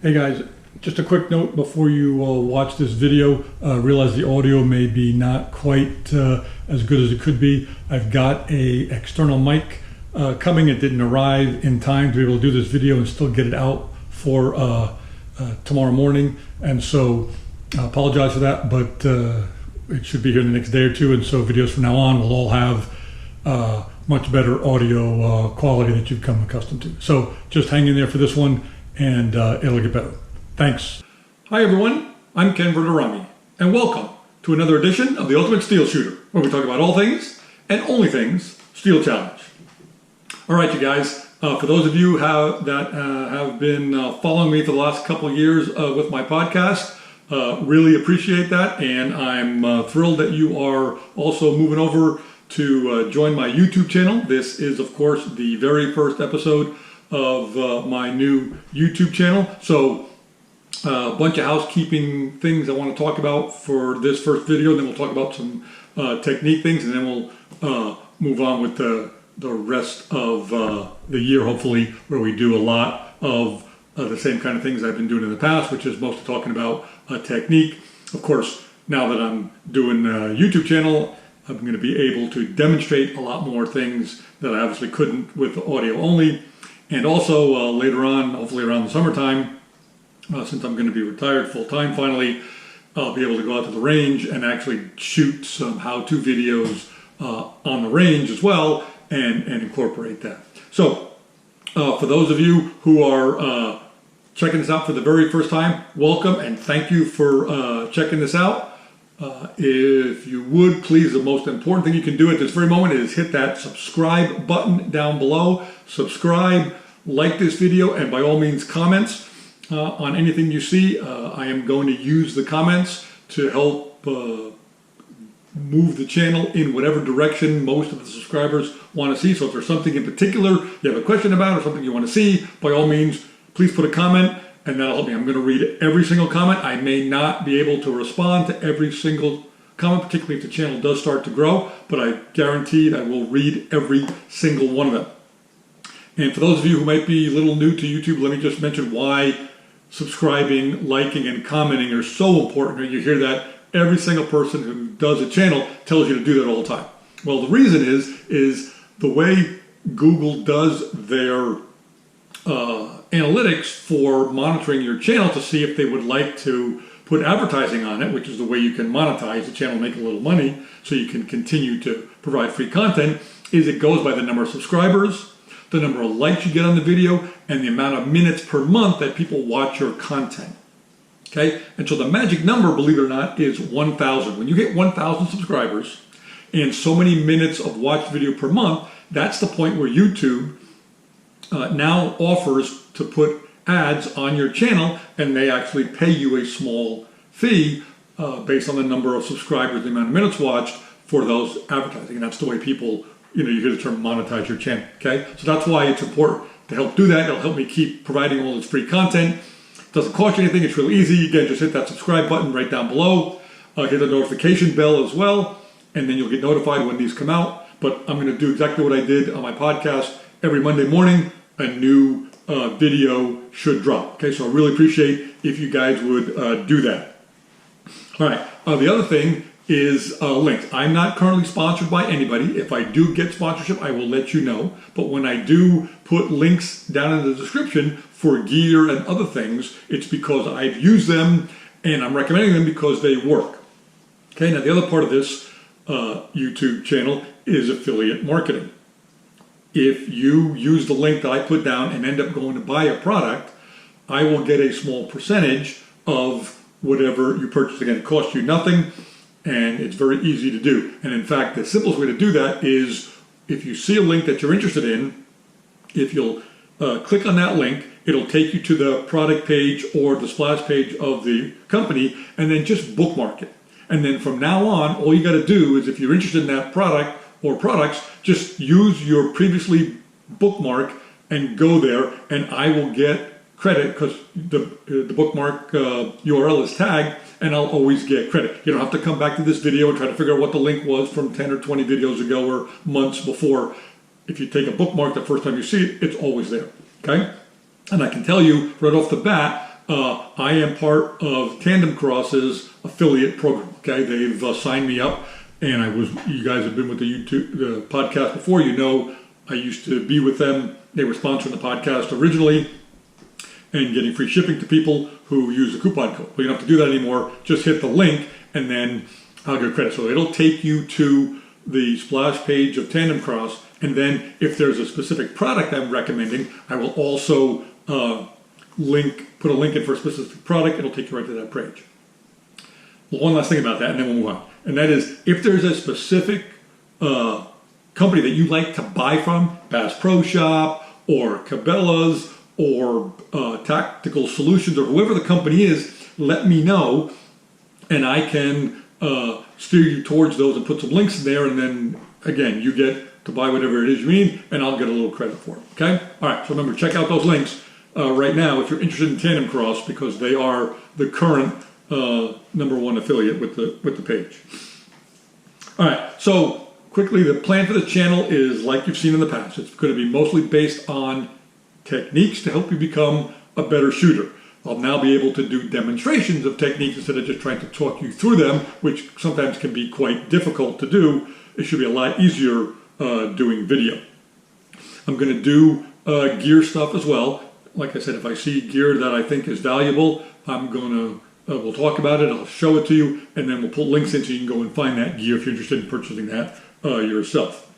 Hey guys, just a quick note before you watch this video. Realize the audio may be not quite as good as it could be. I've got a external mic coming. It didn't arrive in time to be able to do this video and still get it out for tomorrow morning. And so I apologize for that, but it should be here in the next day or two. And so videos from now on will all have much better audio quality that you've come accustomed to. So just hang in there for this one, and it'll get better. Thanks. Hi everyone, I'm Ken Verderami, and welcome to another edition of the Ultimate Steel Shooter, where we talk about all things and only things Steel Challenge. All right, you guys, for those of you that have been following me for the last couple of years with my podcast, really appreciate that, and I'm thrilled that you are also moving over to join my YouTube channel. This is, of course, the very first episode of my new YouTube channel. So a bunch of housekeeping things I want to talk about for this first video, then we'll talk about some technique things, and then we'll move on with the rest of the year, hopefully, where we do a lot of the same kind of things I've been doing in the past, which is mostly talking about technique. Of course, now that I'm doing a YouTube channel, I'm going to be able to demonstrate a lot more things that I obviously couldn't with the audio only. And also later on, hopefully around the summertime, since I'm going to be retired full-time finally, I'll be able to go out to the range and actually shoot some how-to videos on the range as well, and incorporate that. So for those of you who are checking this out for the very first time, welcome and thank you for checking this out. If you would, please, the most important thing you can do at this very moment is hit that subscribe button down below. Subscribe, like this video, and by all means comments on anything you see. I am going to use the comments to help move the channel in whatever direction most of the subscribers want to see. So if there's something in particular you have a question about or something you want to see, by all means, please put a comment, and that'll help me. I'm going to read every single comment. I may not be able to respond to every single comment, particularly if the channel does start to grow, but I guarantee I will read every single one of them. And for those of you who might be a little new to YouTube, let me just mention why subscribing, liking, and commenting are so important. You hear that every single person who does a channel tells you to do that all the time. Well, the reason is the way Google does their analytics for monitoring your channel to see if they would like to put advertising on it, which is the way you can monetize the channel, make a little money so you can continue to provide free content, is it goes by the number of subscribers, the number of likes you get on the video, and the amount of minutes per month that people watch your content. Okay? And so the magic number, believe it or not, is 1,000. When you hit 1,000 subscribers and so many minutes of watched video per month, that's the point where YouTube now offers to put ads on your channel, and they actually pay you a small fee based on the number of subscribers, the amount of minutes watched for those advertising. And that's the way people, you hear the term monetize your channel, okay? So that's why it's important to help do that. It'll help me keep providing all this free content. It doesn't cost you anything. It's real easy. Again, just hit that subscribe button right down below. Hit the notification bell as well, and then you'll get notified when these come out. But I'm going to do exactly what I did on my podcast. Every Monday morning, a new video should drop. Okay, so I really appreciate if you guys would do that. All right, the other thing is links. I'm not currently sponsored by anybody. If I do get sponsorship, I will let you know. But when I do put links down in the description for gear and other things, it's because I've used them and I'm recommending them because they work. Okay, now the other part of this YouTube channel is affiliate marketing. If you use the link that I put down and end up going to buy a product, I will get a small percentage of whatever you purchase. Again, it costs you nothing, and it's very easy to do. And in fact, the simplest way to do that is if you see a link that you're interested in, if you'll click on that link, it'll take you to the product page or the splash page of the company, and then just bookmark it. And then from now on, all you got to do is, if you're interested in that product or products, just use your previously bookmark and go there, and I will get credit because the bookmark URL is tagged, and I'll always get credit. You don't have to come back to this video and try to figure out what the link was from 10 or 20 videos ago or months before. If you take a bookmark the first time you see it, it's always there, okay? And I can tell you right off the bat, I am part of Tandem Cross's affiliate program. Okay, they've signed me up, and you guys have been with the podcast before. You know, I used to be with them. They were sponsoring the podcast originally and getting free shipping to people who use the coupon code. Well, you don't have to do that anymore. Just hit the link, and then I'll get credit. So it'll take you to the splash page of Tandem Cross, and then if there's a specific product I'm recommending, I will also put a link in for a specific product. It'll take you right to that page. One last thing about that, and then we'll move on. And that is, if there's a specific company that you like to buy from, Bass Pro Shop or Cabela's or Tactical Solutions or whoever the company is, let me know, and I can steer you towards those and put some links in there, and then again, you get to buy whatever it is you need, and I'll get a little credit for it. Okay? All right. So remember, check out those links right now if you're interested in Tandem Cross, because they are the current #1 affiliate with the page. All right. So quickly, the plan for the channel is like you've seen in the past. It's going to be mostly based on techniques to help you become a better shooter. I'll now be able to do demonstrations of techniques instead of just trying to talk you through them, which sometimes can be quite difficult to do. It should be a lot easier doing video. I'm going to do gear stuff as well. Like I said, if I see gear that I think is valuable, we'll talk about it, I'll show it to you, and then we'll put links in so you can go and find that gear if you're interested in purchasing that yourself.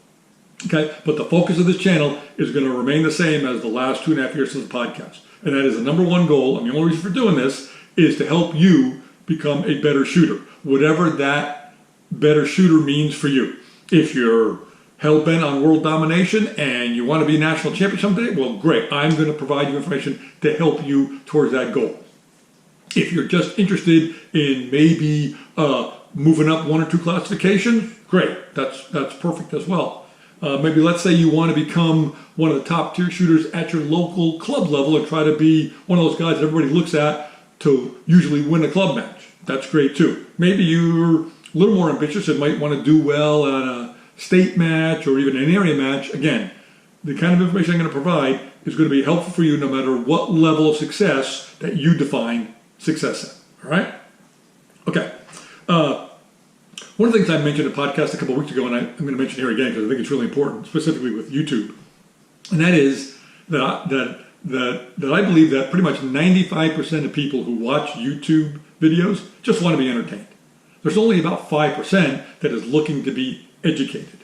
Okay, but the focus of this channel is going to remain the same as the last 2.5 years of the podcast. And that is the #1 goal, and the only reason for doing this is to help you become a better shooter, whatever that better shooter means for you. If you're hell-bent on world domination and you want to be a national champion someday, well, great. I'm going to provide you information to help you towards that goal. If you're just interested in maybe moving up 1 or 2 classifications, great. That's perfect as well. Maybe let's say you want to become one of the top tier shooters at your local club level and try to be one of those guys that everybody looks at to usually win a club match. That's great too. Maybe you're a little more ambitious and might want to do well at a state match or even an area match. Again, the kind of information I'm going to provide is going to be helpful for you no matter what level of success that you define success at. All right? Okay. One of the things I mentioned in a podcast a couple of weeks ago, and I'm going to mention here again because I think it's really important, specifically with YouTube, and that is that I believe that pretty much 95% of people who watch YouTube videos just want to be entertained. There's only about 5% that is looking to be educated.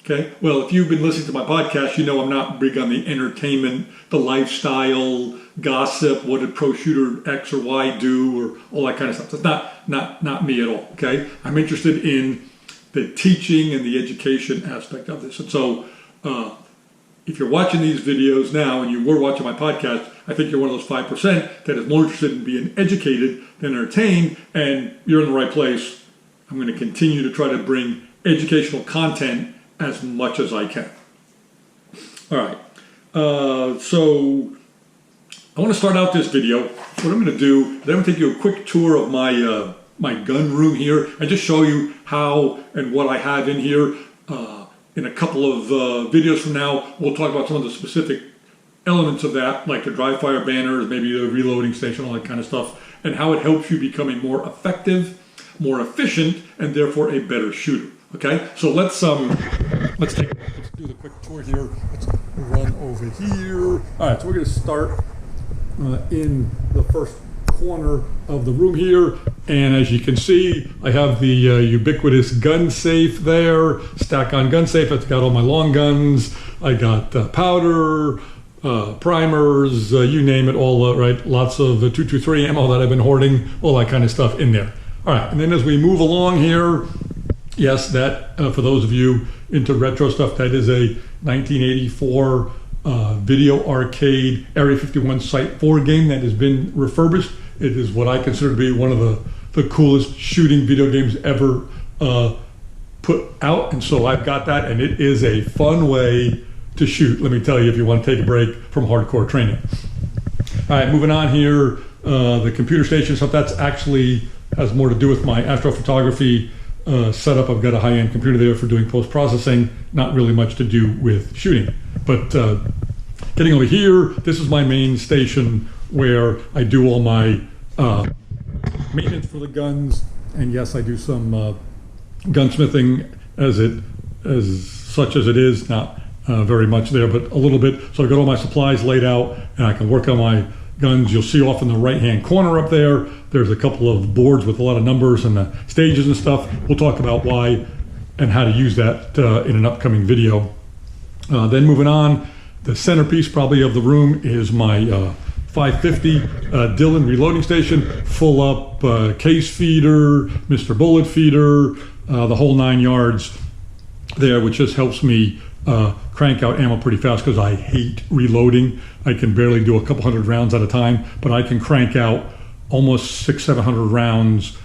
Okay? Well, if you've been listening to my podcast, you know I'm not big on the entertainment, the lifestyle, gossip, what did pro shooter X or Y do, or all that kind of stuff. That's not me at all. Okay? I'm interested in the teaching and the education aspect of this. And so if you're watching these videos now and you were watching my podcast, I think you're one of those 5% that is more interested in being educated than entertained, and you're in the right place. I'm going to continue to try to bring educational content as much as I can. All right. So I want to start out this video. What I'm going to do is I'm going to take you a quick tour of my my gun room here and just show you how and what I have in here. In a couple of videos from now, we'll talk about some of the specific elements of that, like the dry fire banners, maybe the reloading station, all that kind of stuff, and how it helps you become a more effective, more efficient, and therefore a better shooter. Okay, so let's do the quick tour here. Let's run over here. All right, so we're going to start in the first corner of the room here, and as you can see, I have the ubiquitous gun safe there. Stack on gun safe. It's got all my long guns. I got powder, primers, you name it, all right. Lots of 223 ammo that I've been hoarding, all that kind of stuff in there. All right, and then as we move along here. Yes, that, for those of you into retro stuff, that is a 1984 video arcade Area 51 Site 4 game that has been refurbished. It is what I consider to be one of the coolest shooting video games ever put out. And so I've got that, and it is a fun way to shoot, let me tell you, if you want to take a break from hardcore training. All right, moving on here, the computer station stuff, that's actually has more to do with my astrophotography setup. I've got a high-end computer there for doing post-processing, not really much to do with shooting. But getting over here, this is my main station where I do all my maintenance for the guns, and yes, I do some gunsmithing as such as it is, not very much there, but a little bit. So I've got all my supplies laid out, and I can work on my guns. You'll see off in the right-hand corner up there, there's a couple of boards with a lot of numbers and the stages and stuff. We'll talk about why and how to use that in an upcoming video. Then moving on, the centerpiece probably of the room is my 550 Dillon reloading station, full up case feeder, Mr. Bullet feeder, the whole 9 yards there, which just helps me crank out ammo pretty fast because I hate reloading. I can barely do a couple hundred rounds at a time, but I can crank out almost 600-700 rounds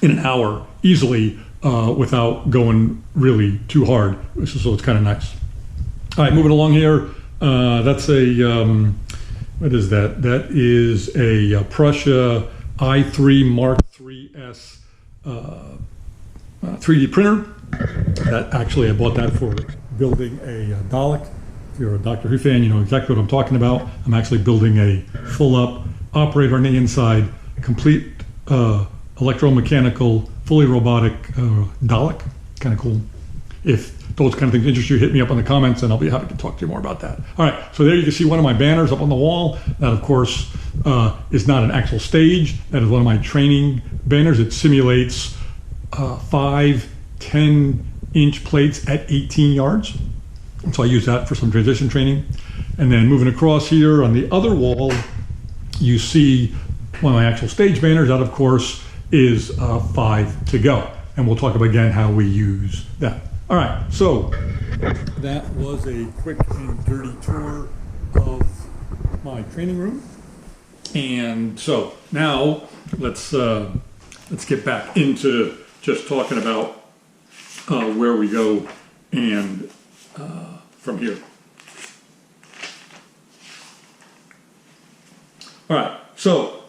in an hour easily without going really too hard. So it's kind of nice. All right, moving along here. That's a, what is that? That is a Prussia i3 Mark III's 3D printer. That actually, I bought that for building a Dalek. If you're a Doctor Who fan, you know exactly what I'm talking about. I'm actually building a full-up operator on the inside, complete electromechanical, fully robotic Dalek. Kind of cool. If those kind of things interest you, hit me up in the comments and I'll be happy to talk to you more about that. All right, so there you can see one of my banners up on the wall. That, of course, is not an actual stage. That is one of my training banners. It simulates 5 10-inch plates at 18 yards. And so I use that for some transition training. And then moving across here on the other wall, you see one of my actual stage banners. That, of course, is 5 to go. And we'll talk about again how we use that. All right, so that was a quick and dirty tour of my training room. And so now let's get back into just talking about where we go and from here. All right, so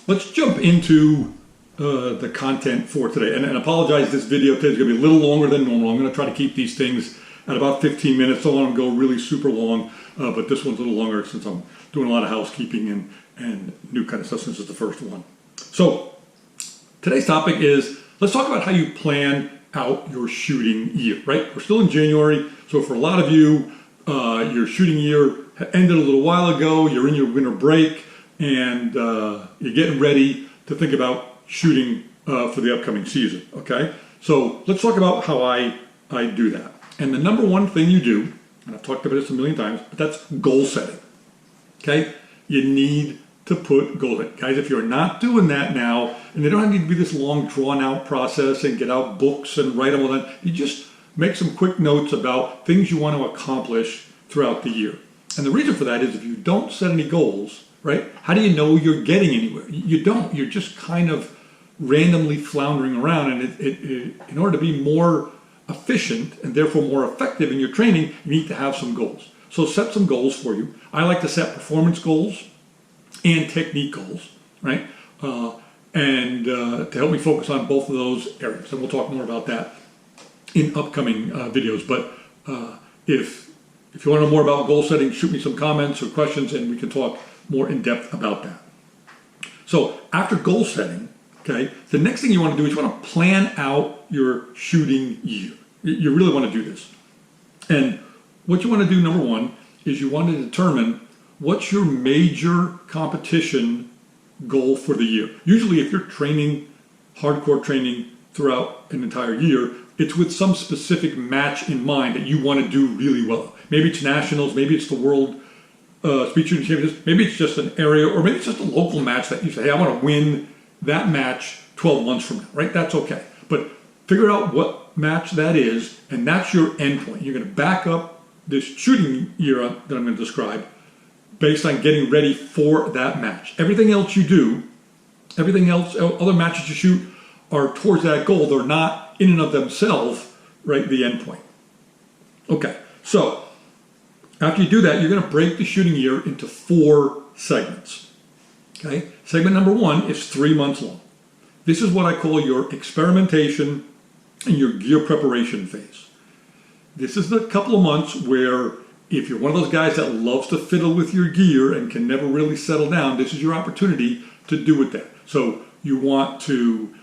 let's jump into the content for today. And apologize, this video today is going to be a little longer than normal. I'm going to try to keep these things at about 15 minutes. Don't want to go really super long, but this one's a little longer since I'm doing a lot of housekeeping and new kind of stuff since it's the first one. So today's topic is, let's talk about how you plan out your shooting year, right? We're still in January, so for a lot of you, your shooting year ended a little while ago, you're in your winter break, and you're getting ready to think about shooting for the upcoming season, okay? So let's talk about how I do that. And the number one thing you do, and I've talked about this a million times, but that's goal setting, okay? You need to put goals in. Guys, if you're not doing that now, and they don't have to be this long drawn out process and get out books and write them all that, you just make some quick notes about things you want to accomplish throughout the year. And the reason for that is if you don't set any goals, right, how do you know you're getting anywhere? You don't. You're just kind of randomly floundering around, and in order to be more efficient and therefore more effective in your training, you need to have some goals. So set some goals for you. I like to set performance goals and technique goals, right? And to help me focus on both of those areas. And we'll talk more about that in upcoming videos. But if you want to know more about goal setting, shoot me some comments or questions and we can talk more in depth about that. So after goal setting, okay, the next thing you want to do is you want to plan out your shooting year. You really want to do this. And what you want to do, number one, is you want to determine what's your major competition goal for the year. Usually if you're training, hardcore training throughout an entire year, it's with some specific match in mind that you want to do really well. Maybe it's nationals, maybe it's the world speed shooting championships, maybe it's just an area, or maybe it's just a local match that you say, hey, I want to win that match 12 months from now, right? That's okay. But figure out what match that is, and that's your endpoint. You're going to back up this shooting year that I'm going to describe based on getting ready for that match. Everything else you do, everything else, other matches you shoot are towards that goal. They're not in and of themselves, right, the endpoint. Okay, so after you do that, you're going to break the shooting year into 4 segments. Okay, segment number 1 is 3 months long. This is what I call your experimentation and your gear preparation phase. This is the couple of months where if you're one of those guys that loves to fiddle with your gear and can never really settle down, this is your opportunity to do with that. So you want to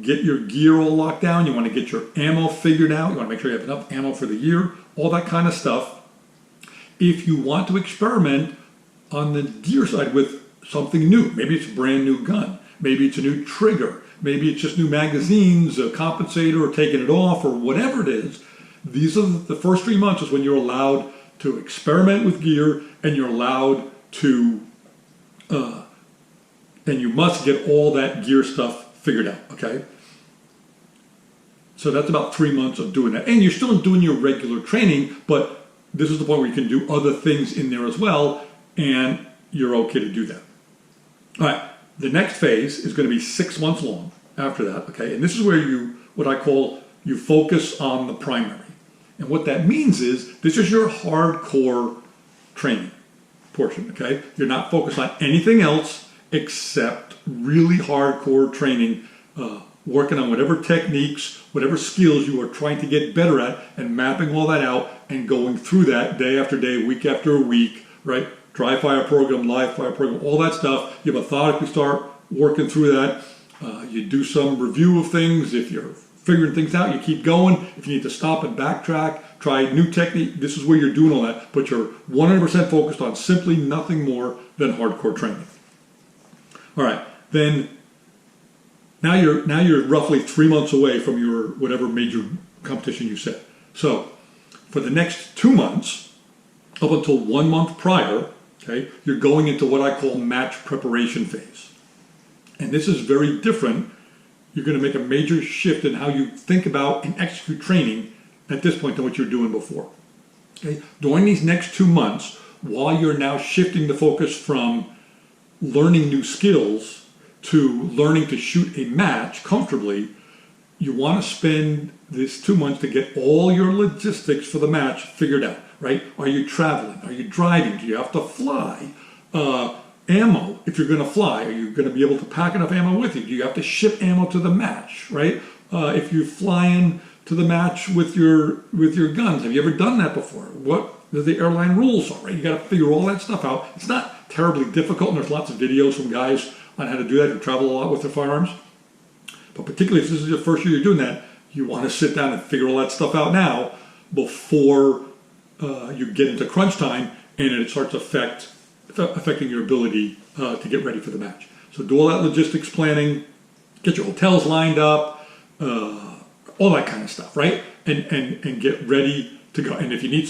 get your gear all locked down. You want to get your ammo figured out. You want to make sure you have enough ammo for the year, all that kind of stuff. If you want to experiment on the gear side with something new, maybe it's a brand new gun, maybe it's a new trigger, maybe it's just new magazines, a compensator, or taking it off, or whatever it is, these are the first 3 months is when you're allowed to experiment with gear, and you're allowed to, and you must get all that gear stuff figured out, okay? So that's about 3 months of doing that. And you're still doing your regular training, but this is the point where you can do other things in there as well, and you're okay to do that. All right, the next phase is going to be 6 months long after that, okay? And this is where you, what I call, you focus on the primary. And what that means is, this is your hardcore training portion, okay? You're not focused on anything else except really hardcore training, working on whatever techniques, whatever skills you are trying to get better at, and mapping all that out and going through that day after day, week after week, right? Dry fire program, live fire program, all that stuff. You methodically start working through that. You do some review of things. If you're figuring things out, you keep going. If you need to stop and backtrack, try new technique, this is where you're doing all that, but you're 100% focused on simply nothing more than hardcore training. All right, then now you're roughly 3 months away from your whatever major competition you set. So for the next 2 months, up until 1 month prior, okay, you're going into what I call match preparation phase. And this is very different. You're going to make a major shift in how you think about and execute training at this point than what you're doing before. Okay? During these next 2 months, while you're now shifting the focus from learning new skills to learning to shoot a match comfortably, you want to spend this 2 months to get all your logistics for the match figured out, right? Are you traveling? Are you driving? Do you have to fly? Ammo, if you're going to fly, are you going to be able to pack enough ammo with you? Do you have to ship ammo to the match, right? If you're flying to the match with your guns, have you ever done that before? What the airline rules are, right? You got to figure all that stuff out. It's not terribly difficult, and there's lots of videos from guys on how to do that who travel a lot with their firearms. But particularly if this is your first year you're doing that, you want to sit down and figure all that stuff out now before you get into crunch time and it starts affecting your ability to get ready for the match. So do all that logistics planning, get your hotels lined up, all that kind of stuff, right? And get ready to go. And if you need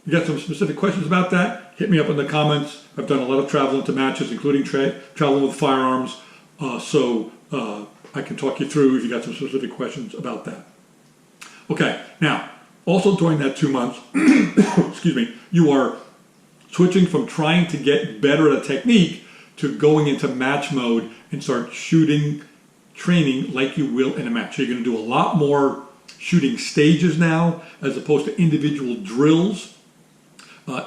you got some specific questions about that, hit me up in the comments. I've done a lot of traveling to matches, including traveling with firearms. So I can talk you through if you got some specific questions about that. Okay, now, also during that 2 months, excuse me, you are switching from trying to get better at a technique to going into match mode and start shooting training like you will in a match. So you're going to do a lot more shooting stages now as opposed to individual drills.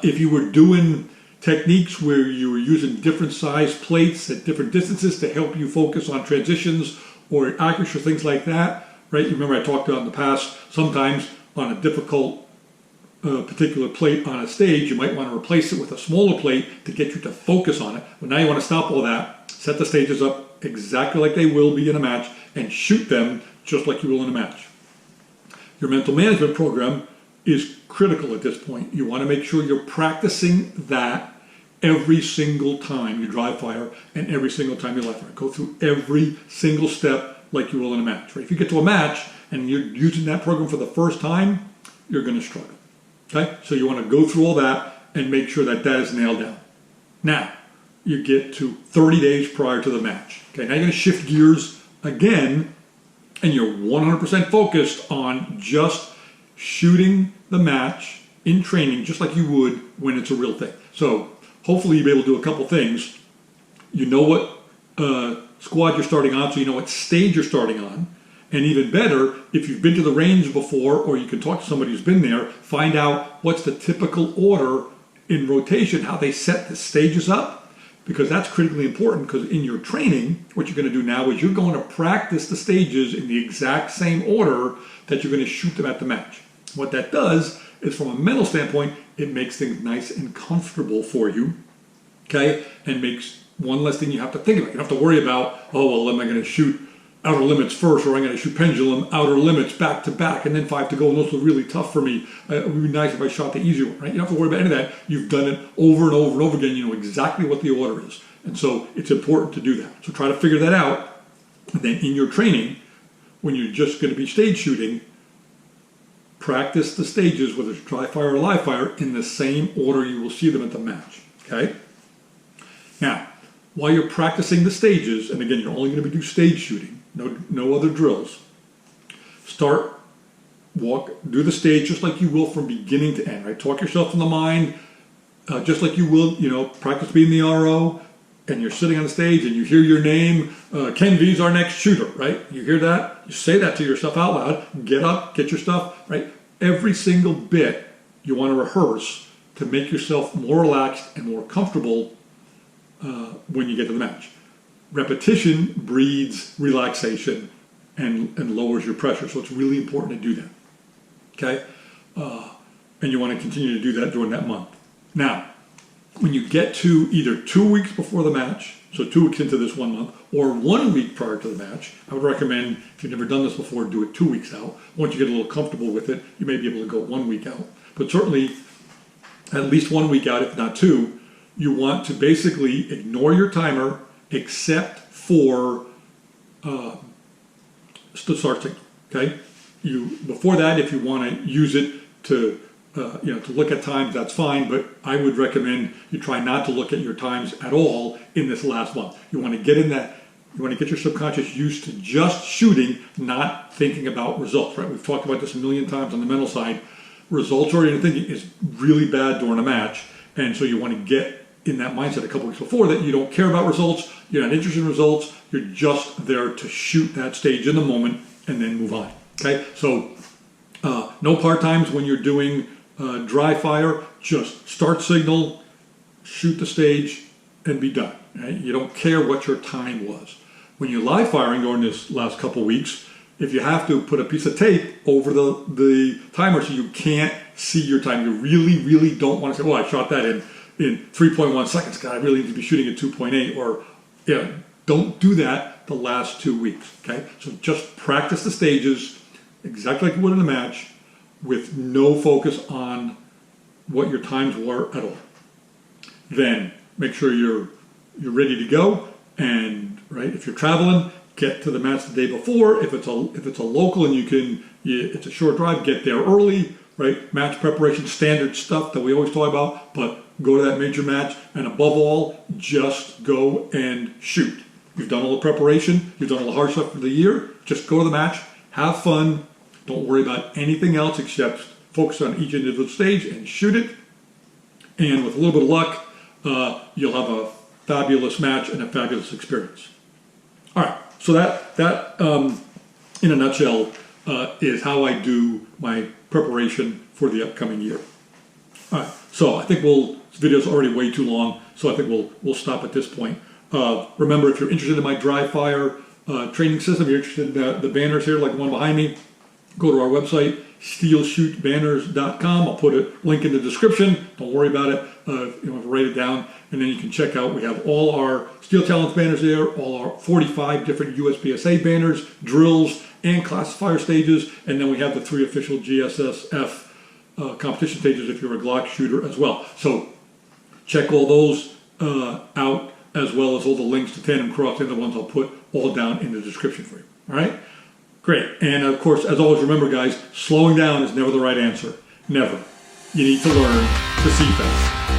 If you were doing techniques where you were using different size plates at different distances to help you focus on transitions or accuracy or things like that, right? You remember I talked about in the past, sometimes on a difficult particular plate on a stage, you might want to replace it with a smaller plate to get you to focus on it. But now you want to stop all that, set the stages up exactly like they will be in a match, and shoot them just like you will in a match. Your mental management program is critical at this point. You want to make sure you're practicing that every single time you dry fire and every single time you live fire. Go through every single step like you will in a match. Right? If you get to a match and you're using that program for the first time, you're going to struggle. Okay? So you want to go through all that and make sure that that is nailed down. Now, you get to 30 days prior to the match. Okay, now you're going to shift gears again, and you're 100% focused on just shooting the match in training, just like you would when it's a real thing. So hopefully you'll be able to do a couple things. You know what squad you're starting on, so you know what stage you're starting on. And even better, if you've been to the range before, or you can talk to somebody who's been there, find out what's the typical order in rotation, how they set the stages up, because that's critically important, because in your training, what you're going to do now is you're going to practice the stages in the exact same order that you're going to shoot them at the match. What that does is, from a mental standpoint, it makes things nice and comfortable for you, okay? And makes one less thing you have to think about. You don't have to worry about, oh, well, am I going to shoot outer limits first, or I'm going to shoot pendulum, outer limits back to back, and then 5 to go, and those are really tough for me. It would be nice if I shot the easier one, right? You don't have to worry about any of that. You've done it over and over and over again. You know exactly what the order is. And so it's important to do that. So try to figure that out. And then in your training, when you're just going to be stage shooting, practice the stages, whether it's dry fire or live fire, in the same order you will see them at the match, okay? Now, while you're practicing the stages, and again, you're only going to do stage shooting, no other drills, do the stage just like you will from beginning to end, right? Talk yourself in the mind, just like you will, practice being the RO, and you're sitting on the stage and you hear your name, Ken V's our next shooter, right? You hear that, you say that to yourself out loud, get up, get your stuff, right? Every single bit you want to rehearse to make yourself more relaxed and more comfortable when you get to the match. Repetition breeds relaxation and lowers your pressure, so it's really important to do that, okay? And you want to continue to do that during that month. Now, when you get to either 2 weeks before the match, so 2 weeks into this 1 month, or 1 week prior to the match, I would recommend, if you've never done this before, do it 2 weeks out. Once you get a little comfortable with it, you may be able to go 1 week out. But certainly, at least 1 week out, if not 2, you want to basically ignore your timer except for the start signal, okay? Before that, if you want to use it to to look at times, that's fine, but I would recommend you try not to look at your times at all in this last month. You want to get in that, you want to get your subconscious used to just shooting, not thinking about results, right? We've talked about this a million times on the mental side. Results-oriented thinking is really bad during a match, and so you want to get in that mindset a couple weeks before that you don't care about results, you're not interested in results, you're just there to shoot that stage in the moment and then move on, okay? So no part times when you're doing dry fire, just start signal, shoot the stage, and be done. Right? You don't care what your time was. When you're live firing during this last couple weeks, if you have to, put a piece of tape over the timer so you can't see your time. You really, really don't want to say, oh, I shot that in 3.1 seconds. God, I really need to be shooting at 2.8. Or, don't do that the last 2 weeks. Okay, so just practice the stages exactly like you would in a match, with no focus on what your times were at all. Then make sure you're ready to go, and right, if you're traveling, get to the match the day before. If it's a local and it's a short drive, get there early, right? Match preparation, standard stuff that we always talk about, but go to that major match, and above all, just go and shoot. You've done all the preparation, you've done all the hard stuff for the year, just go to the match, have fun. Don't worry about anything else except focus on each individual stage and shoot it. And with a little bit of luck, you'll have a fabulous match and a fabulous experience. All right, so that in a nutshell, is how I do my preparation for the upcoming year. All right, so I think this video's already way too long, so I think we'll stop at this point. Remember, if you're interested in my dry fire training system, you're interested in the banners here, like the one behind me, go to our website, steelshootbanners.com. I'll put a link in the description. Don't worry about it. You have to write it down, and then you can check out. We have all our Steel Talents banners there, all our 45 different USPSA banners, drills, and classifier stages, and then we have the 3 official GSSF competition stages if you're a Glock shooter as well. So check all those out, as well as all the links to Tandem Cross and the ones I'll put all down in the description for you. All right? Great. And of course, as always, remember, guys, slowing down is never the right answer. Never. You need to learn to see fast.